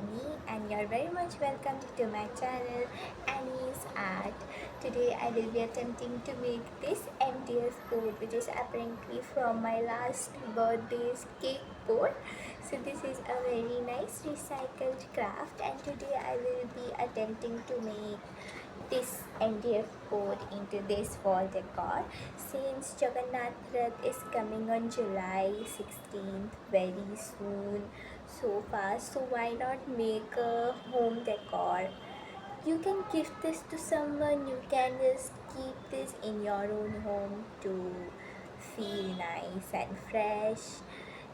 Annie, and you're very much welcome to my channel Annie's Art. Today I will be attempting to make this MDF board, which is apparently from my last birthday's cake board. So this is a very nice recycled craft, and today I will be attempting to make this MDF board into this wall decor. Since Jagannath rath is coming on July 16th very soon, so fast, so why not make a home decor? You can gift this to someone, you can just keep this in your own home to feel nice and fresh.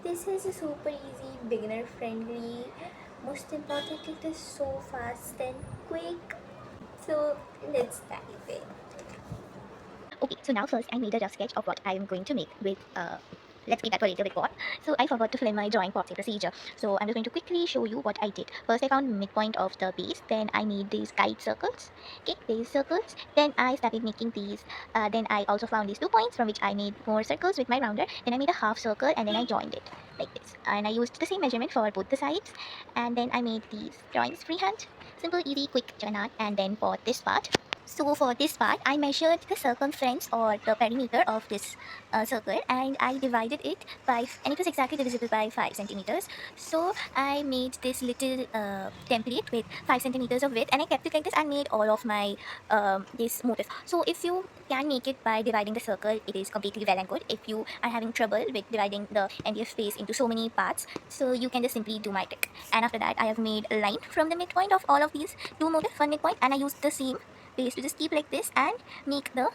This is a super easy, beginner friendly. Most importantly, it is so fast and quick. So let's dive in. Okay, so now first I made a rough sketch of what I am going to make with let's keep that for later with pot. So I forgot to film my drawing pot procedure. So I'm just going to quickly show you what I did. First I found midpoint of the base, then I made these guide circles, okay, these circles. Then I started making these. Then I also found these 2 points from which I made more circles with my rounder. Then I made a half circle and then I joined it like this. And I used the same measurement for both the sides. And then I made these drawings freehand. Simple, easy, quick, Jagannath. And then for this part, so for this part, I measured the circumference or the perimeter of this circle and I divided it by, and it was exactly divisible by 5 centimeters. So I made this little template with 5 centimeters of width and I kept it like this and made all of my this motif. So if you can make it by dividing the circle, it is completely well and good. If you are having trouble with dividing the MDF space into so many parts, so you can just simply do my trick. And after that, I have made a line from the midpoint of all of these two motifs, one midpoint, and I used the same base to just keep like this and make the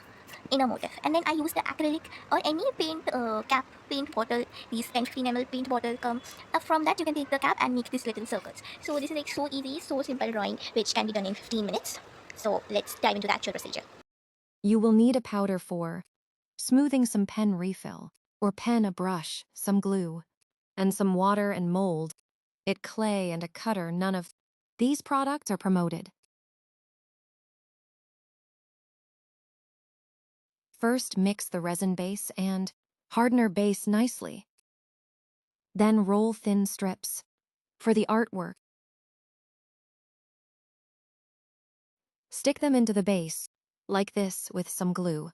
inner motif. And then I use the acrylic or any paint cap paint bottle, these 10-15 ml paint bottle come. From that you can take the cap and make these little circles. So this is like so easy, so simple drawing which can be done in 15 minutes. So let's dive into the actual procedure. You will need a powder for smoothing, some pen refill, or pen, a brush, some glue, and some water and mold, it clay and a cutter. None of these products are promoted. First, mix the resin base and hardener base nicely. Then roll thin strips. For the artwork, stick them into the base, like this, with some glue.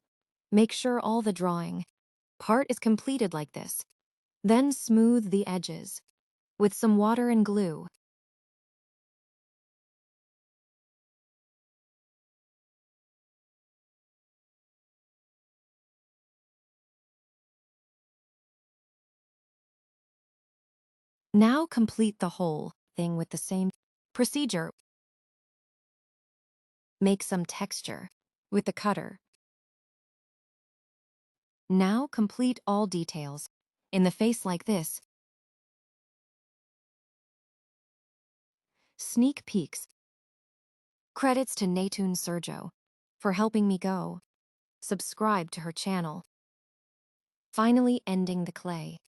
Make sure all the drawing part is completed like this. Then smooth the edges with some water and glue. Now complete the whole thing with the same procedure. Make some texture with the cutter. Now complete all details in the face like this. Sneak peeks. Credits to Natun Sergio for helping me go. Subscribe to her channel. Finally ending the clay.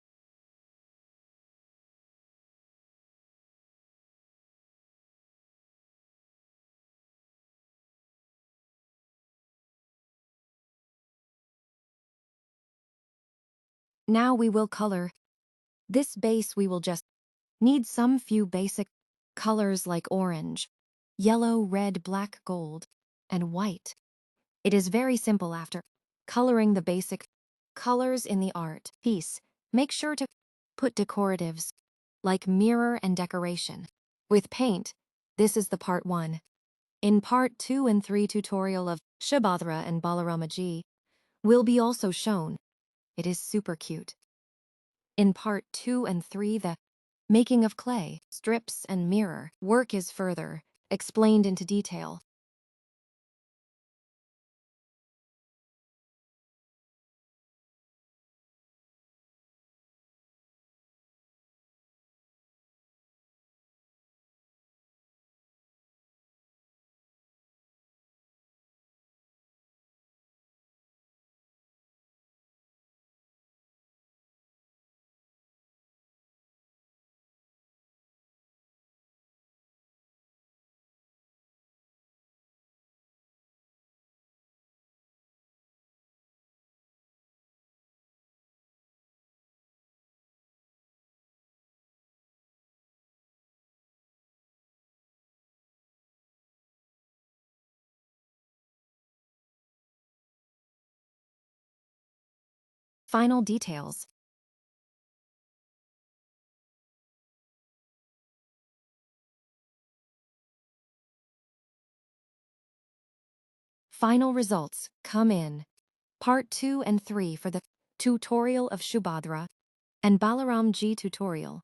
Now we will color. This base we will just need some few basic colors like orange, yellow, red, black, gold, and white. It is very simple. After coloring the basic colors in the art piece, make sure to put decoratives like mirror and decoration. With paint, this is the part 1. In part 2 and 3 tutorial of Shabadra and Balarama Ji will be also shown. It is super cute. In part 2 and 3 the making of clay, strips and mirror work is further explained into detail. Final details. Final results come in Part 2 and 3 for the tutorial of Shubhadra and Balaram Ji tutorial.